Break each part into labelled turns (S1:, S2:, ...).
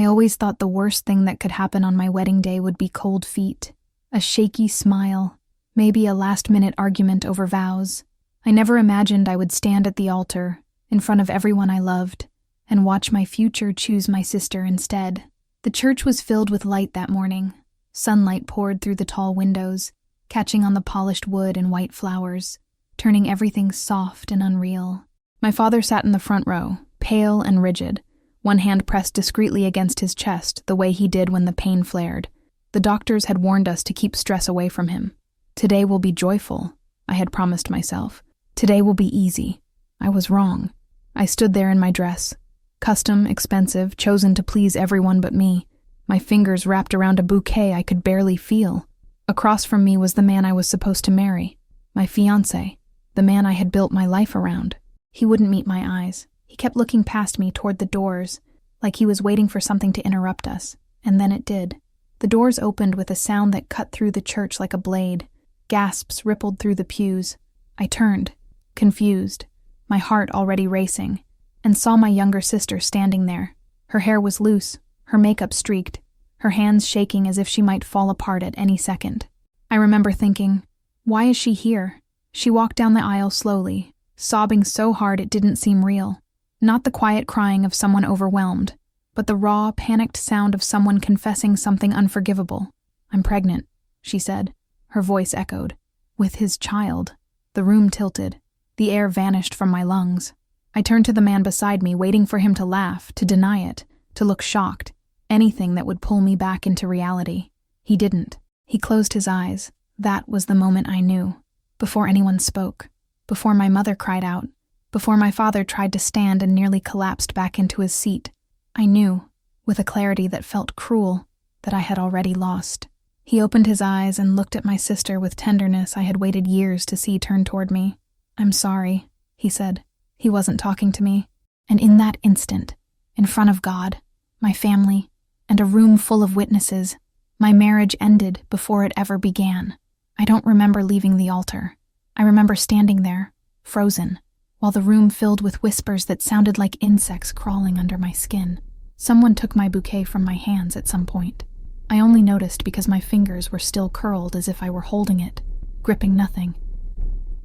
S1: always thought the worst thing that could happen on my wedding day would be cold feet, a shaky smile, maybe a last-minute argument over vows. I never imagined I would stand at the altar, in front of everyone I loved, and watch my future choose my sister instead. The church was filled with light that morning. Sunlight poured through the tall windows, catching on the polished wood and white flowers, turning everything soft and unreal. My father sat in the front row, pale and rigid, one hand pressed discreetly against his chest, the way he did when the pain flared. The doctors had warned us to keep stress away from him. Today will be joyful, I had promised myself. Today will be easy. I was wrong. I stood there in my dress, custom, expensive, chosen to please everyone but me, my fingers wrapped around a bouquet I could barely feel. Across from me was the man I was supposed to marry, my fiancé, the man I had built my life around. He wouldn't meet my eyes. He kept looking past me toward the doors, like he was waiting for something to interrupt us, and then it did. The doors opened with a sound that cut through the church like a blade. Gasps rippled through the pews. I turned, confused, my heart already racing, and saw my younger sister standing there. Her hair was loose, her makeup streaked, her hands shaking as if she might fall apart at any second. I remember thinking, why is she here? She walked down the aisle slowly, sobbing so hard it didn't seem real. Not the quiet crying of someone overwhelmed, but the raw, panicked sound of someone confessing something unforgivable. "I'm pregnant," she said. Her voice echoed. With his child. The room tilted. The air vanished from my lungs. I turned to the man beside me, waiting for him to laugh, to deny it, to look shocked. Anything that would pull me back into reality. He didn't. He closed his eyes. That was the moment I knew. Before anyone spoke. Before my mother cried out. Before my father tried to stand and nearly collapsed back into his seat. I knew, with a clarity that felt cruel, that I had already lost. He opened his eyes and looked at my sister with tenderness I had waited years to see turn toward me. "I'm sorry," he said. He wasn't talking to me. And in that instant, in front of God, my family, and a room full of witnesses, my marriage ended before it ever began. I don't remember leaving the altar. I remember standing there, frozen, while the room filled with whispers that sounded like insects crawling under my skin. Someone took my bouquet from my hands at some point. I only noticed because my fingers were still curled as if I were holding it, gripping nothing.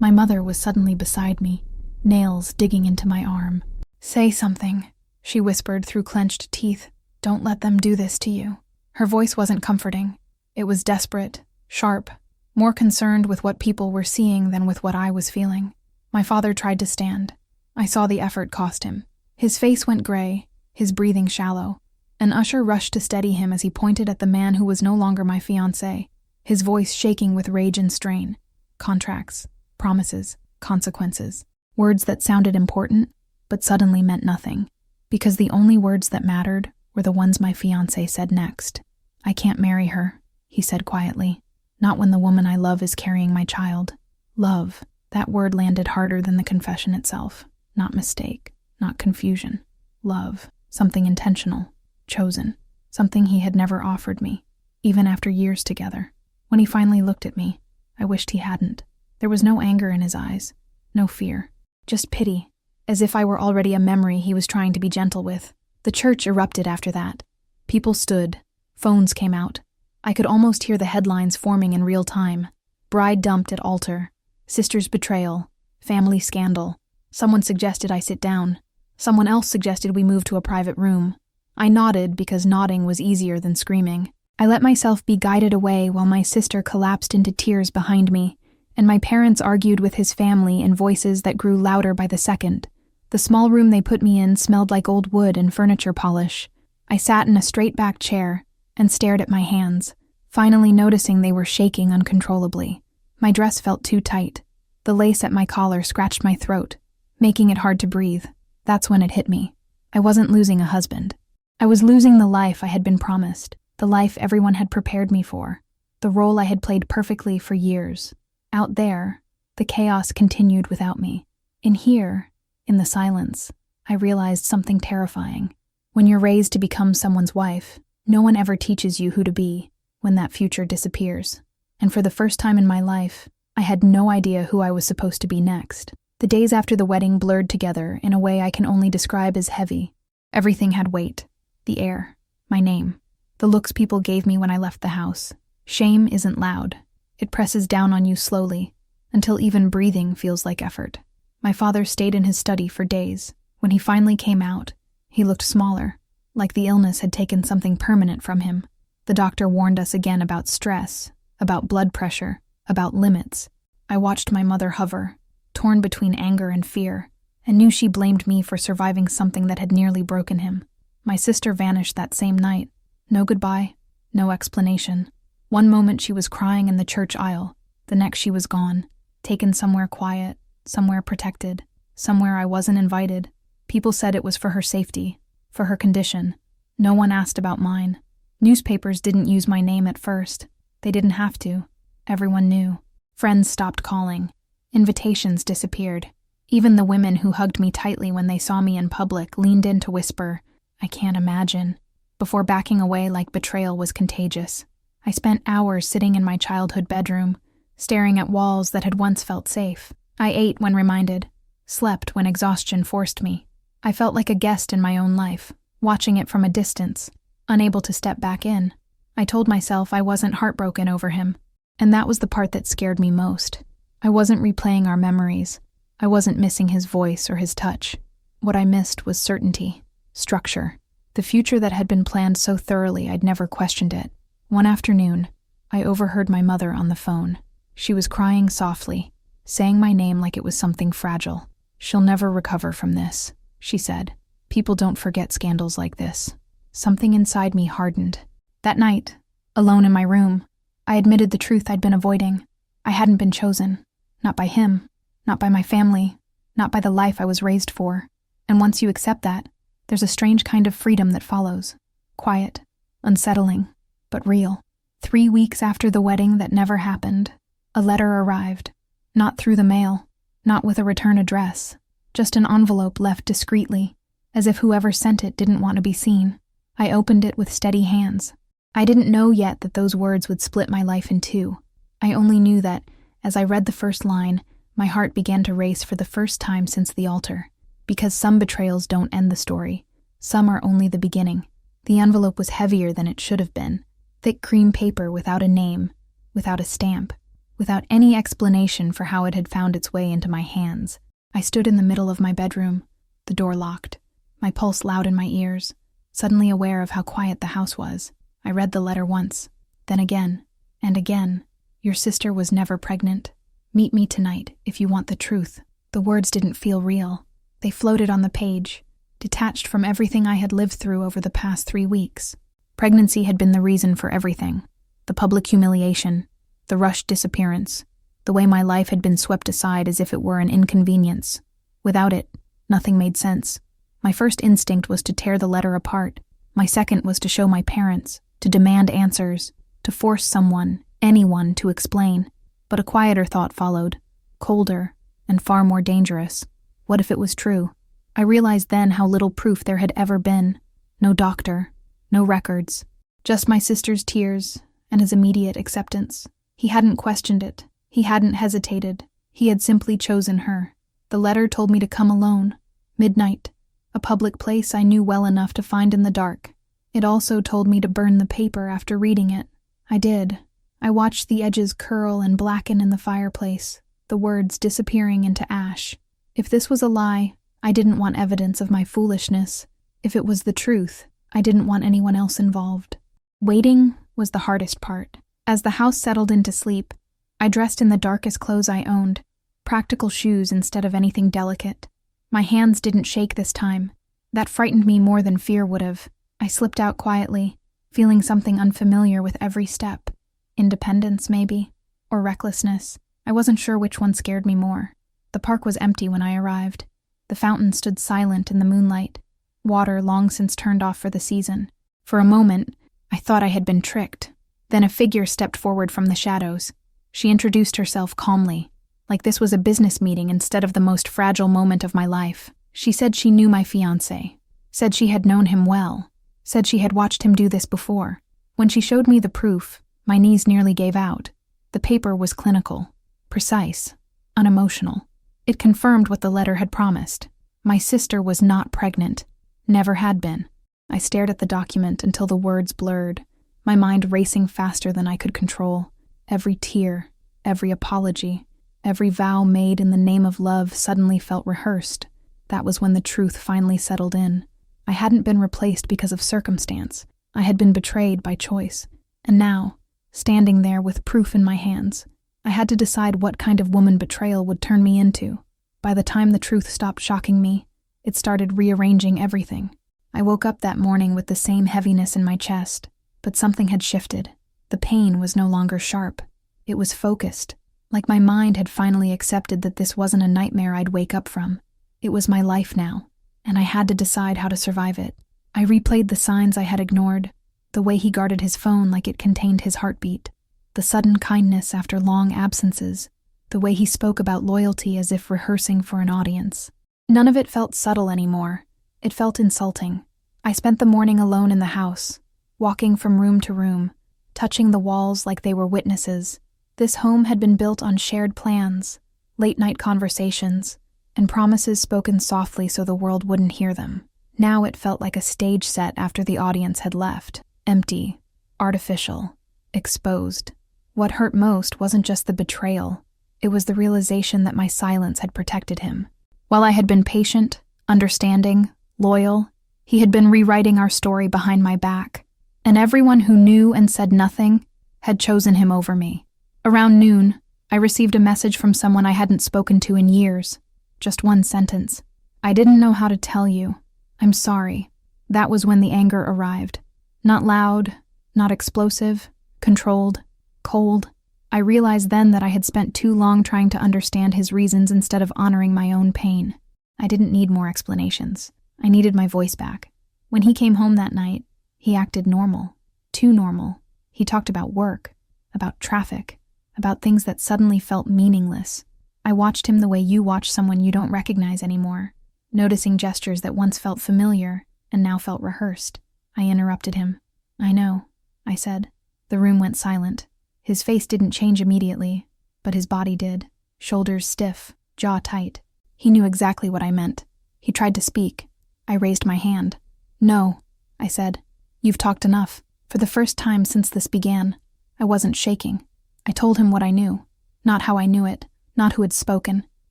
S1: My mother was suddenly beside me, nails digging into my arm. "Say something," she whispered through clenched teeth. "Don't let them do this to you." Her voice wasn't comforting. It was desperate, sharp, more concerned with what people were seeing than with what I was feeling. My father tried to stand. I saw the effort cost him. His face went gray, his breathing shallow. An usher rushed to steady him as he pointed at the man who was no longer my fiancé, his voice shaking with rage and strain. Contracts, promises, consequences. Words that sounded important, but suddenly meant nothing. Because the only words that mattered were the ones my fiancé said next. "I can't marry her," he said quietly. "Not when the woman I love is carrying my child." Love. That word landed harder than the confession itself. Not mistake, not confusion. Love. Something intentional. Chosen. Something he had never offered me, even after years together. When he finally looked at me, I wished he hadn't. There was no anger in his eyes, no fear, just pity, as if I were already a memory he was trying to be gentle with. The church erupted after that. People stood. Phones came out. I could almost hear the headlines forming in real time. Bride dumped at altar. Sister's betrayal. Family scandal. Someone suggested I sit down. Someone else suggested we move to a private room. I nodded because nodding was easier than screaming. I let myself be guided away while my sister collapsed into tears behind me, and my parents argued with his family in voices that grew louder by the second. The small room they put me in smelled like old wood and furniture polish. I sat in a straight-back chair and stared at my hands, finally noticing they were shaking uncontrollably. My dress felt too tight. The lace at my collar scratched my throat, making it hard to breathe. That's when it hit me. I wasn't losing a husband. I was losing the life I had been promised, the life everyone had prepared me for, the role I had played perfectly for years. Out there, the chaos continued without me. In here, in the silence, I realized something terrifying. When you're raised to become someone's wife, no one ever teaches you who to be when that future disappears. And for the first time in my life, I had no idea who I was supposed to be next. The days after the wedding blurred together in a way I can only describe as heavy. Everything had weight. The air, My name. The looks people gave me when I left the house. Shame isn't loud. It presses down on you slowly, until even breathing feels like effort. My father stayed in his study for days. When he finally came out, he looked smaller, like the illness had taken something permanent from him. The doctor warned us again about stress, about blood pressure, about limits. I watched my mother hover, torn between anger and fear, and knew she blamed me for surviving something that had nearly broken him. My sister vanished that same night. No goodbye, no explanation. One moment she was crying in the church aisle, the next she was gone, taken somewhere quiet, somewhere protected, somewhere I wasn't invited. People said it was for her safety, for her condition. No one asked about mine. Newspapers didn't use my name at first. They didn't have to. Everyone knew. Friends stopped calling. Invitations disappeared. Even the women who hugged me tightly when they saw me in public leaned in to whisper, "I can't imagine," before backing away like betrayal was contagious. I spent hours sitting in my childhood bedroom, staring at walls that had once felt safe. I ate when reminded, slept when exhaustion forced me. I felt like a guest in my own life, watching it from a distance, unable to step back in. I told myself I wasn't heartbroken over him, and that was the part that scared me most. I wasn't replaying our memories. I wasn't missing his voice or his touch. What I missed was certainty, structure, the future that had been planned so thoroughly I'd never questioned it. One afternoon, I overheard my mother on the phone. She was crying softly, saying my name like it was something fragile. "She'll never recover from this," she said. "People don't forget scandals like this." Something inside me hardened. That night, alone in my room, I admitted the truth I'd been avoiding. I hadn't been chosen. Not by him. Not by my family. Not by the life I was raised for. And once you accept that, there's a strange kind of freedom that follows. Quiet, unsettling, but real. 3 weeks after the wedding that never happened, a letter arrived. Not through the mail, not with a return address, just an envelope left discreetly, as if whoever sent it didn't want to be seen. I opened it with steady hands. I didn't know yet that those words would split my life in two. I only knew that, as I read the first line, my heart began to race for the first time since the altar. Because some betrayals don't end the story. Some are only the beginning. The envelope was heavier than it should have been. Thick cream paper without a name, without a stamp, without any explanation for how it had found its way into my hands. I stood in the middle of my bedroom, the door locked, my pulse loud in my ears, suddenly aware of how quiet the house was. I read the letter once, then again, and again. "Your sister was never pregnant. Meet me tonight if you want the truth." The words didn't feel real. They floated on the page, detached from everything I had lived through over the past 3 weeks. Pregnancy had been the reason for everything. The public humiliation, the rushed disappearance, the way my life had been swept aside as if it were an inconvenience. Without it, nothing made sense. My first instinct was to tear the letter apart. My second was to show my parents, to demand answers, to force someone, anyone, to explain. But a quieter thought followed, colder and far more dangerous. What if it was true? I realized then how little proof there had ever been. No doctor, no records, just my sister's tears and his immediate acceptance. He hadn't questioned it. He hadn't hesitated. He had simply chosen her. The letter told me to come alone. Midnight, a public place I knew well enough to find in the dark. It also told me to burn the paper after reading it. I did. I watched the edges curl and blacken in the fireplace, the words disappearing into ash. If this was a lie, I didn't want evidence of my foolishness. If it was the truth, I didn't want anyone else involved. Waiting was the hardest part. As the house settled into sleep, I dressed in the darkest clothes I owned, practical shoes instead of anything delicate. My hands didn't shake this time. That frightened me more than fear would have. I slipped out quietly, feeling something unfamiliar with every step. Independence, maybe, or recklessness. I wasn't sure which one scared me more. The park was empty when I arrived. The fountain stood silent in the moonlight, water long since turned off for the season. For a moment, I thought I had been tricked. Then a figure stepped forward from the shadows. She introduced herself calmly, like this was a business meeting instead of the most fragile moment of my life. She said she knew my fiancé, said she had known him well, said she had watched him do this before. When she showed me the proof, my knees nearly gave out. The paper was clinical, precise, unemotional. It confirmed what the letter had promised. My sister was not pregnant, never had been. I stared at the document until the words blurred, my mind racing faster than I could control. Every tear, every apology, every vow made in the name of love suddenly felt rehearsed. That was when the truth finally settled in. I hadn't been replaced because of circumstance. I had been betrayed by choice. And now, standing there with proof in my hands, I had to decide what kind of woman betrayal would turn me into. By the time the truth stopped shocking me, it started rearranging everything. I woke up that morning with the same heaviness in my chest, but something had shifted. The pain was no longer sharp. It was focused, like my mind had finally accepted that this wasn't a nightmare I'd wake up from. It was my life now, and I had to decide how to survive it. I replayed the signs I had ignored, the way he guarded his phone like it contained his heartbeat, the sudden kindness after long absences, the way he spoke about loyalty as if rehearsing for an audience. None of it felt subtle anymore. It felt insulting. I spent the morning alone in the house, walking from room to room, touching the walls like they were witnesses. This home had been built on shared plans, late-night conversations, and promises spoken softly so the world wouldn't hear them. Now it felt like a stage set after the audience had left, empty, artificial, exposed. What hurt most wasn't just the betrayal. It was the realization that my silence had protected him. While I had been patient, understanding, loyal, he had been rewriting our story behind my back, and everyone who knew and said nothing had chosen him over me. Around noon, I received a message from someone I hadn't spoken to in years. Just one sentence. "I didn't know how to tell you. I'm sorry." That was when the anger arrived. Not loud, not explosive, controlled, cold. I realized then that I had spent too long trying to understand his reasons instead of honoring my own pain. I didn't need more explanations. I needed my voice back. When he came home that night, he acted normal. Too normal. He talked about work, about traffic, about things that suddenly felt meaningless. I watched him the way you watch someone you don't recognize anymore, noticing gestures that once felt familiar and now felt rehearsed. I interrupted him. "I know," I said. The room went silent. His face didn't change immediately, but his body did. Shoulders stiff, jaw tight. He knew exactly what I meant. He tried to speak. I raised my hand. "No," I said. "You've talked enough." For the first time since this began, I wasn't shaking. I told him what I knew. Not how I knew it, not who had spoken,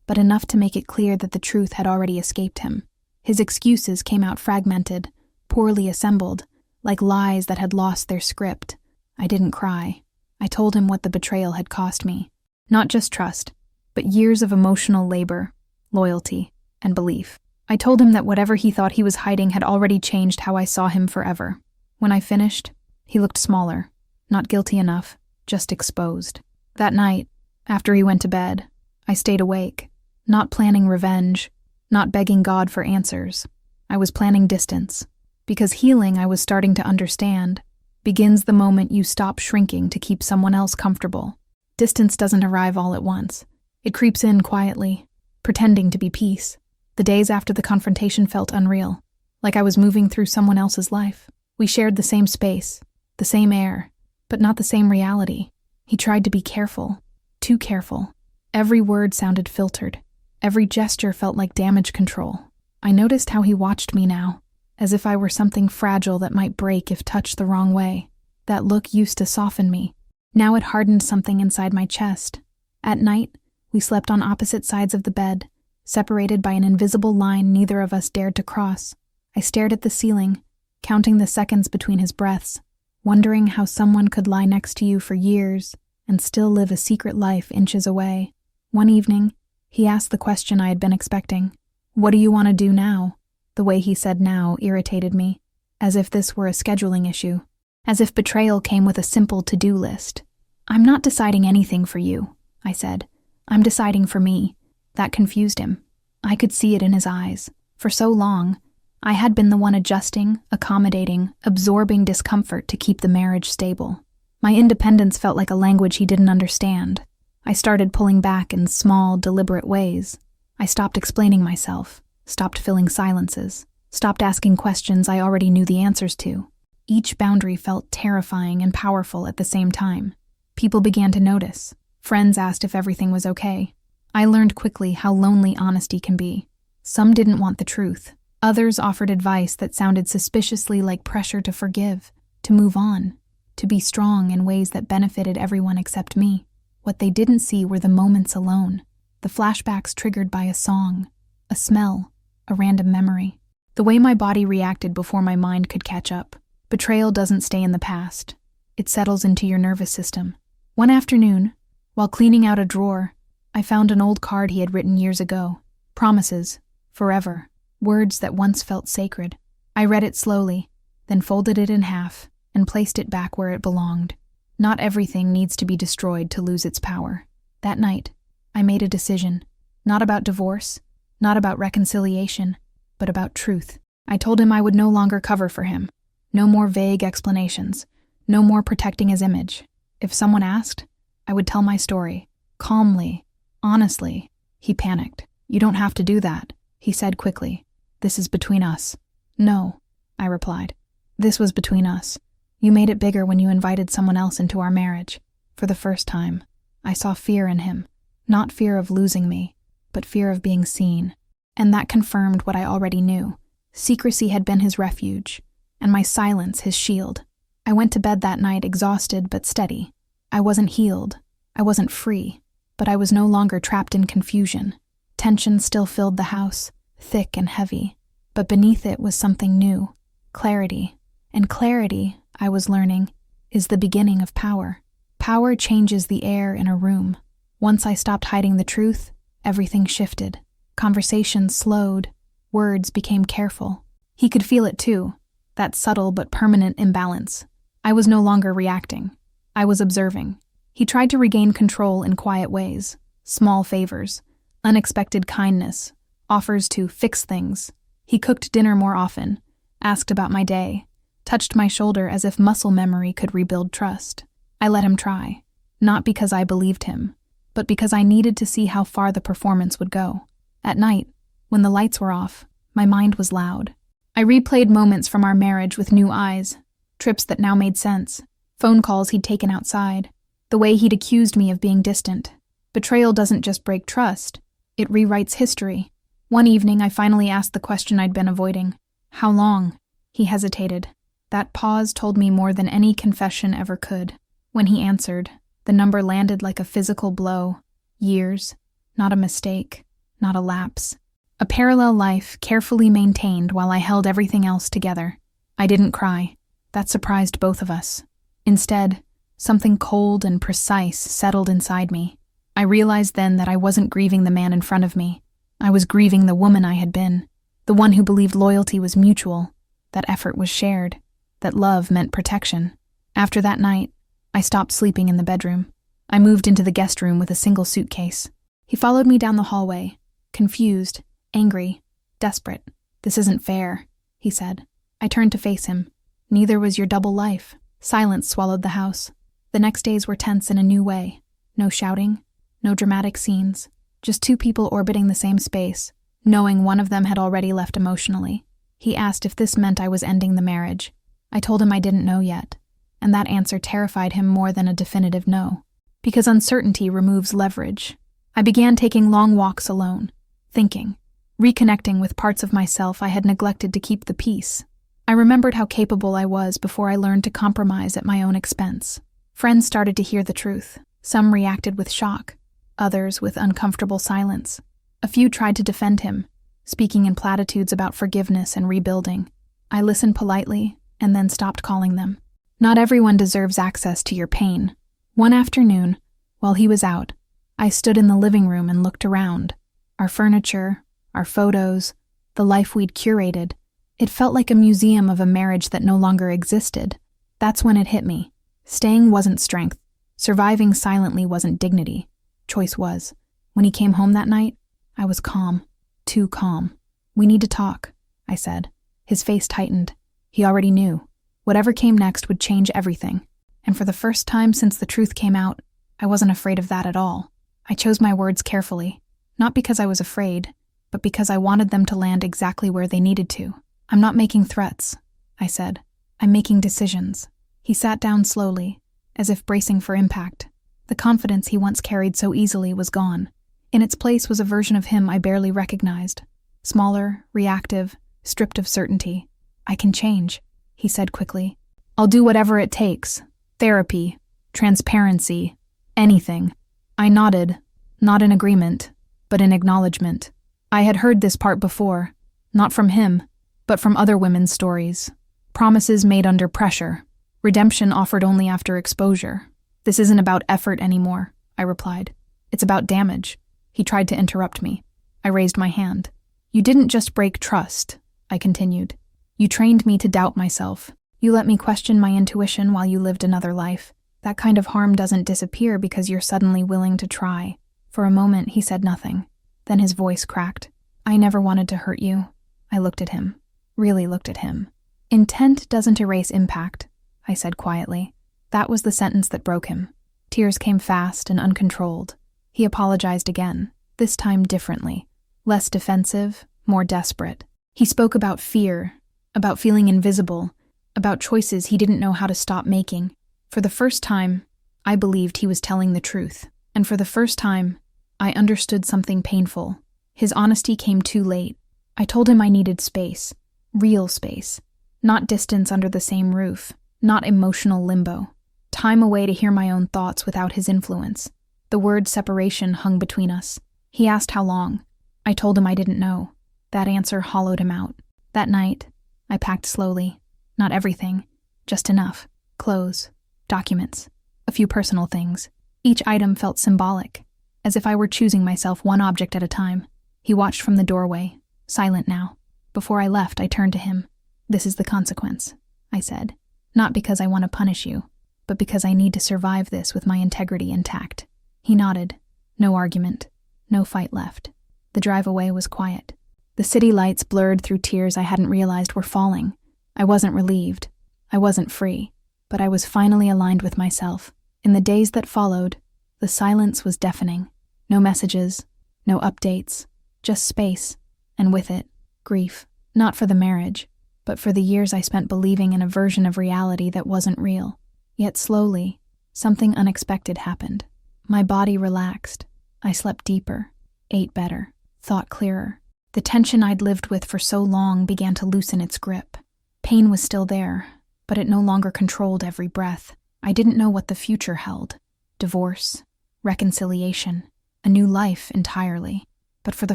S1: but enough to make it clear that the truth had already escaped him. His excuses came out fragmented, poorly assembled, like lies that had lost their script. I didn't cry. I told him what the betrayal had cost me. Not just trust, but years of emotional labor, loyalty, and belief. I told him that whatever he thought he was hiding had already changed how I saw him forever. When I finished, he looked smaller, not guilty enough, just exposed. That night, after he went to bed, I stayed awake, not planning revenge, not begging God for answers. I was planning distance, because healing, I was starting to understand, begins the moment you stop shrinking to keep someone else comfortable. Distance doesn't arrive all at once. It creeps in quietly, pretending to be peace. The days after the confrontation felt unreal, like I was moving through someone else's life. We shared the same space, the same air, but not the same reality. He tried to be careful, too careful. Every word sounded filtered. Every gesture felt like damage control. I noticed how he watched me now, as if I were something fragile that might break if touched the wrong way. That look used to soften me. Now it hardened something inside my chest. At night, we slept on opposite sides of the bed, separated by an invisible line neither of us dared to cross. I stared at the ceiling, counting the seconds between his breaths, wondering how someone could lie next to you for years and still live a secret life inches away. One evening, he asked the question I had been expecting. "What do you want to do now?" The way he said now irritated me, as if this were a scheduling issue, as if betrayal came with a simple to-do list. "I'm not deciding anything for you," I said. "I'm deciding for me." That confused him. I could see it in his eyes. For so long, I had been the one adjusting, accommodating, absorbing discomfort to keep the marriage stable. My independence felt like a language he didn't understand. I started pulling back in small, deliberate ways. I stopped explaining myself, stopped filling silences, stopped asking questions I already knew the answers to. Each boundary felt terrifying and powerful at the same time. People began to notice. Friends asked if everything was okay. I learned quickly how lonely honesty can be. Some didn't want the truth. Others offered advice that sounded suspiciously like pressure to forgive, to move on, to be strong in ways that benefited everyone except me. What they didn't see were the moments alone, the flashbacks triggered by a song, a smell, a random memory. The way my body reacted before my mind could catch up. Betrayal doesn't stay in the past. It settles into your nervous system. One afternoon, while cleaning out a drawer, I found an old card he had written years ago. Promises, forever, words that once felt sacred. I read it slowly, then folded it in half and placed it back where it belonged. Not everything needs to be destroyed to lose its power. That night, I made a decision. Not about divorce, not about reconciliation, but about truth. I told him I would no longer cover for him. No more vague explanations. No more protecting his image. If someone asked, I would tell my story. Calmly. Honestly. He panicked. "You don't have to do that," he said quickly. "This is between us." "No," I replied. "This was between us. You made it bigger when you invited someone else into our marriage." For the first time, I saw fear in him. Not fear of losing me, but fear of being seen. And that confirmed what I already knew. Secrecy had been his refuge, and my silence his shield. I went to bed that night exhausted but steady. I wasn't healed. I wasn't free, but I was no longer trapped in confusion. Tension still filled the house, thick and heavy, but beneath it was something new, clarity. And clarity, I was learning, is the beginning of power. Power changes the air in a room. Once I stopped hiding the truth, everything shifted. Conversations slowed, words became careful. He could feel it too, that subtle but permanent imbalance. I was no longer reacting. I was observing. He tried to regain control in quiet ways, small favors, unexpected kindness, offers to fix things. He cooked dinner more often, asked about my day, touched my shoulder as if muscle memory could rebuild trust. I let him try, not because I believed him, but because I needed to see how far the performance would go. At night, when the lights were off, my mind was loud. I replayed moments from our marriage with new eyes, trips that now made sense, phone calls he'd taken outside, the way he'd accused me of being distant. Betrayal doesn't just break trust, it rewrites history. One evening, I finally asked the question I'd been avoiding. "How long?" He hesitated. That pause told me more than any confession ever could. When he answered, the number landed like a physical blow. Years, not a mistake, not a lapse. A parallel life carefully maintained while I held everything else together. I didn't cry. That surprised both of us. Instead, something cold and precise settled inside me. I realized then that I wasn't grieving the man in front of me. I was grieving the woman I had been, the one who believed loyalty was mutual, that effort was shared, that love meant protection. After that night, I stopped sleeping in the bedroom. I moved into the guest room with a single suitcase. He followed me down the hallway, confused, angry, desperate. "This isn't fair," he said. I turned to face him. "Neither was your double life." Silence swallowed the house. The next days were tense in a new way. No shouting, no dramatic scenes, just two people orbiting the same space, knowing one of them had already left emotionally. He asked if this meant I was ending the marriage. I told him I didn't know yet, and that answer terrified him more than a definitive no. Because uncertainty removes leverage. I began taking long walks alone, thinking, reconnecting with parts of myself I had neglected to keep the peace. I remembered how capable I was before I learned to compromise at my own expense. Friends started to hear the truth. Some reacted with shock, others with uncomfortable silence. A few tried to defend him, speaking in platitudes about forgiveness and rebuilding. I listened politely and then stopped calling them. Not everyone deserves access to your pain. One afternoon, while he was out, I stood in the living room and looked around. Our furniture, our photos, the life we'd curated. It felt like a museum of a marriage that no longer existed. That's when it hit me. Staying wasn't strength. Surviving silently wasn't dignity. Choice was. When he came home that night, I was calm. Too calm. "We need to talk," I said. His face tightened. He already knew. Whatever came next would change everything. And for the first time since the truth came out, I wasn't afraid of that at all. I chose my words carefully, not because I was afraid, but because I wanted them to land exactly where they needed to. "I'm not making threats," I said. "I'm making decisions." He sat down slowly, as if bracing for impact. The confidence he once carried so easily was gone. In its place was a version of him I barely recognized. Smaller, reactive, stripped of certainty. "I can change," he said quickly. "I'll do whatever it takes. Therapy, transparency, anything." I nodded, not in agreement, but in acknowledgement. I had heard this part before, not from him, but from other women's stories. Promises made under pressure, redemption offered only after exposure. "This isn't about effort anymore," I replied. "It's about damage." He tried to interrupt me. I raised my hand. "You didn't just break trust," I continued. "You trained me to doubt myself. You let me question my intuition while you lived another life. That kind of harm doesn't disappear because you're suddenly willing to try." For a moment, he said nothing. Then his voice cracked. "I never wanted to hurt you." I looked at him, really looked at him. "Intent doesn't erase impact," I said quietly. That was the sentence that broke him. Tears came fast and uncontrolled. He apologized again, this time differently. Less defensive, more desperate. He spoke about fear, about feeling invisible, about choices he didn't know how to stop making. For the first time, I believed he was telling the truth. And for the first time, I understood something painful. His honesty came too late. I told him I needed space, real space. Not distance under the same roof, not emotional limbo. Time away to hear my own thoughts without his influence. The word separation hung between us. He asked how long. I told him I didn't know. That answer hollowed him out. That night, I packed slowly. Not everything, just enough. Clothes, documents, a few personal things. Each item felt symbolic, as if I were choosing myself one object at a time. He watched from the doorway, silent now. Before I left, I turned to him. "This is the consequence," I said. "Not because I want to punish you, but because I need to survive this with my integrity intact." He nodded. No argument. No fight left. The drive away was quiet. The city lights blurred through tears I hadn't realized were falling. I wasn't relieved. I wasn't free. But I was finally aligned with myself. In the days that followed, the silence was deafening. No messages, no updates, just space, and with it, grief. Not for the marriage, but for the years I spent believing in a version of reality that wasn't real. Yet slowly, something unexpected happened. My body relaxed. I slept deeper, ate better, thought clearer. The tension I'd lived with for so long began to loosen its grip. Pain was still there, but it no longer controlled every breath. I didn't know what the future held. Divorce, reconciliation, a new life entirely. But for the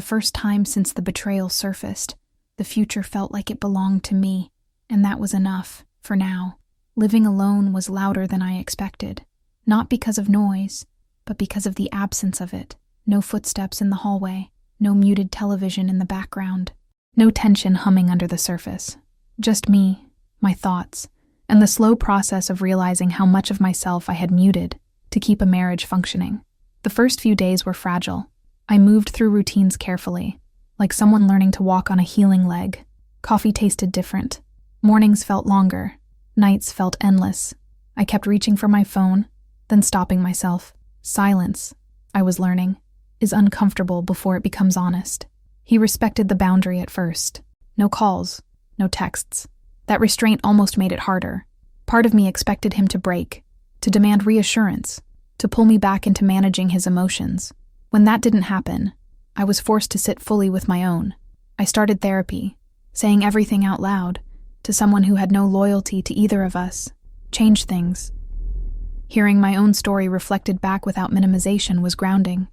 S1: first time since the betrayal surfaced, the future felt like it belonged to me, and that was enough, for now. Living alone was louder than I expected. Not because of noise, but because of the absence of it. No footsteps in the hallway, no muted television in the background, no tension humming under the surface. Just me, my thoughts, and the slow process of realizing how much of myself I had muted to keep a marriage functioning. The first few days were fragile. I moved through routines carefully, like someone learning to walk on a healing leg. Coffee tasted different. Mornings felt longer. Nights felt endless. I kept reaching for my phone, then stopping myself. Silence, I was learning, is uncomfortable before it becomes honest. He respected the boundary at first. No calls, no texts. That restraint almost made it harder. Part of me expected him to break, to demand reassurance, to pull me back into managing his emotions. When that didn't happen, I was forced to sit fully with my own. I started therapy, saying everything out loud, to someone who had no loyalty to either of us. Changed things. Hearing my own story reflected back without minimization was grounding.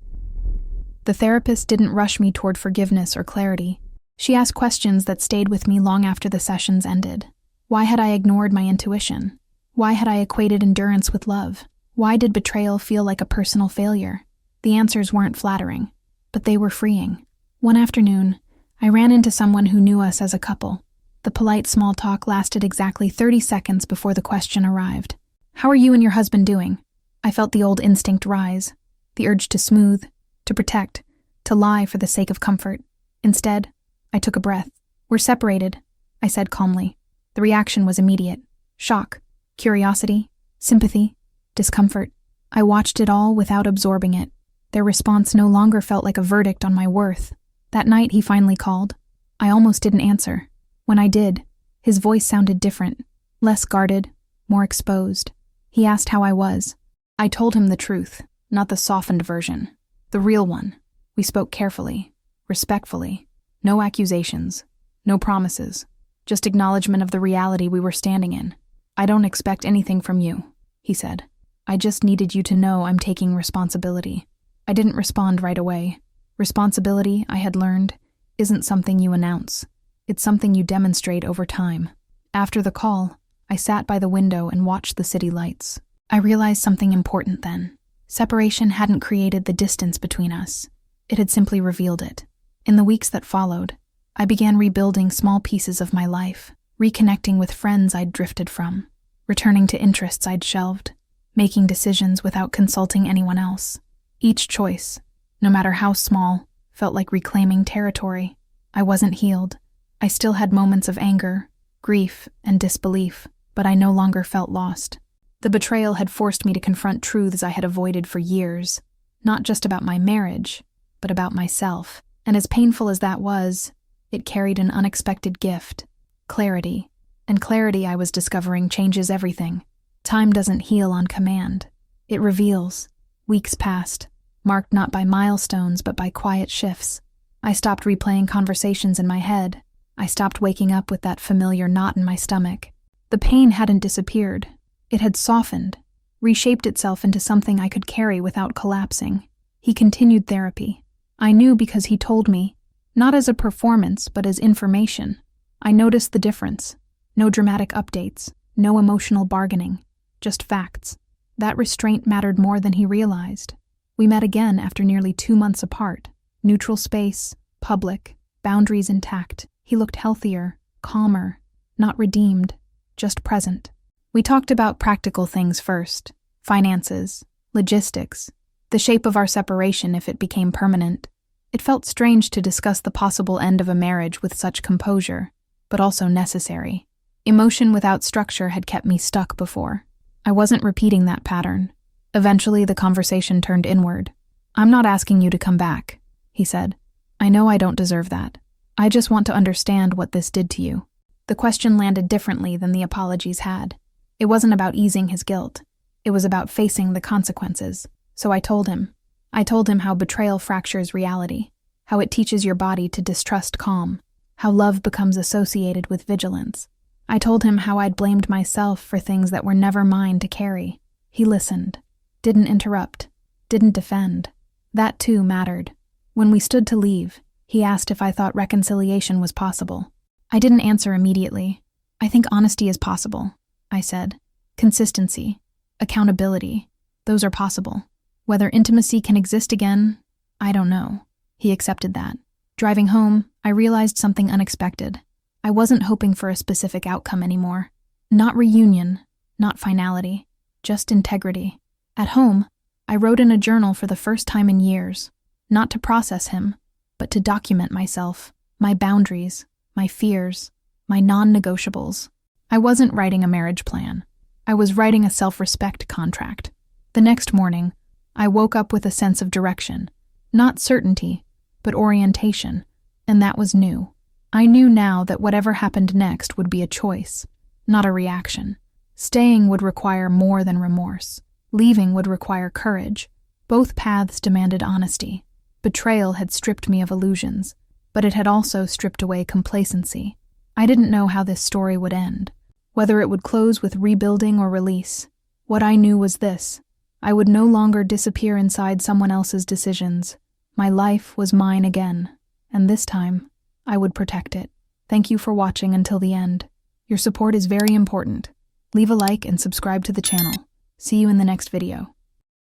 S1: The therapist didn't rush me toward forgiveness or clarity. She asked questions that stayed with me long after the sessions ended. Why had I ignored my intuition? Why had I equated endurance with love? Why did betrayal feel like a personal failure? The answers weren't flattering, but they were freeing. One afternoon, I ran into someone who knew us as a couple. The polite small talk lasted exactly 30 seconds before the question arrived. "How are you and your husband doing?" I felt the old instinct rise, the urge to smooth, to protect, to lie for the sake of comfort. Instead, I took a breath. "We're separated," I said calmly. The reaction was immediate. Shock, curiosity, sympathy, discomfort. I watched it all without absorbing it. Their response no longer felt like a verdict on my worth. That night he finally called. I almost didn't answer. When I did, his voice sounded different, less guarded, more exposed. He asked how I was. I told him the truth, not the softened version, the real one. We spoke carefully, respectfully. No accusations, No promises. Just acknowledgement of the reality we were standing in. "I don't expect anything from you," he said. "I just needed you to know I'm taking responsibility." I didn't respond right away. Responsibility, I had learned, isn't something you announce. It's something you demonstrate over time. After the call, I sat by the window and watched the city lights. I realized something important then. Separation hadn't created the distance between us. It had simply revealed it. In the weeks that followed, I began rebuilding small pieces of my life, reconnecting with friends I'd drifted from, returning to interests I'd shelved, making decisions without consulting anyone else. Each choice, no matter how small, felt like reclaiming territory. I wasn't healed. I still had moments of anger, grief, and disbelief, but I no longer felt lost. The betrayal had forced me to confront truths I had avoided for years, not just about my marriage, but about myself. And as painful as that was, it carried an unexpected gift: clarity. And clarity, I was discovering, changes everything. Time doesn't heal on command. It reveals. Weeks passed, marked not by milestones but by quiet shifts. I stopped replaying conversations in my head. I stopped waking up with that familiar knot in my stomach. The pain hadn't disappeared. It had softened, reshaped itself into something I could carry without collapsing. He continued therapy. I knew because he told me, not as a performance but as information. I noticed the difference. No dramatic updates, no emotional bargaining, just facts. That restraint mattered more than he realized. We met again after nearly 2 months apart. Neutral space, public, boundaries intact. He looked healthier, calmer, not redeemed, just present. We talked about practical things first: finances, logistics, the shape of our separation if it became permanent. It felt strange to discuss the possible end of a marriage with such composure, but also necessary. Emotion without structure had kept me stuck before. I wasn't repeating that pattern. Eventually, the conversation turned inward. "I'm not asking you to come back," he said. "I know I don't deserve that. I just want to understand what this did to you." The question landed differently than the apologies had. It wasn't about easing his guilt. It was about facing the consequences. So I told him. I told him how betrayal fractures reality, how it teaches your body to distrust calm, how love becomes associated with vigilance. I told him how I'd blamed myself for things that were never mine to carry. He listened, didn't interrupt, didn't defend. That too mattered. When we stood to leave, he asked if I thought reconciliation was possible. I didn't answer immediately. "I think honesty is possible," I said. "Consistency, accountability, those are possible. Whether intimacy can exist again, I don't know." He accepted that. Driving home, I realized something unexpected. I wasn't hoping for a specific outcome anymore. Not reunion, not finality, just integrity. At home, I wrote in a journal for the first time in years, not to process him, but to document myself, my boundaries, my fears, my non-negotiables. I wasn't writing a marriage plan. I was writing a self-respect contract. The next morning, I woke up with a sense of direction, not certainty, but orientation, and that was new. I knew now that whatever happened next would be a choice, not a reaction. Staying would require more than remorse. Leaving would require courage. Both paths demanded honesty. Betrayal had stripped me of illusions, but it had also stripped away complacency. I didn't know how this story would end, whether it would close with rebuilding or release. What I knew was this: I would no longer disappear inside someone else's decisions. My life was mine again, and this time, I would protect it. Thank you for watching until the end. Your support is very important. Leave a like and subscribe to the channel. See you in the next video.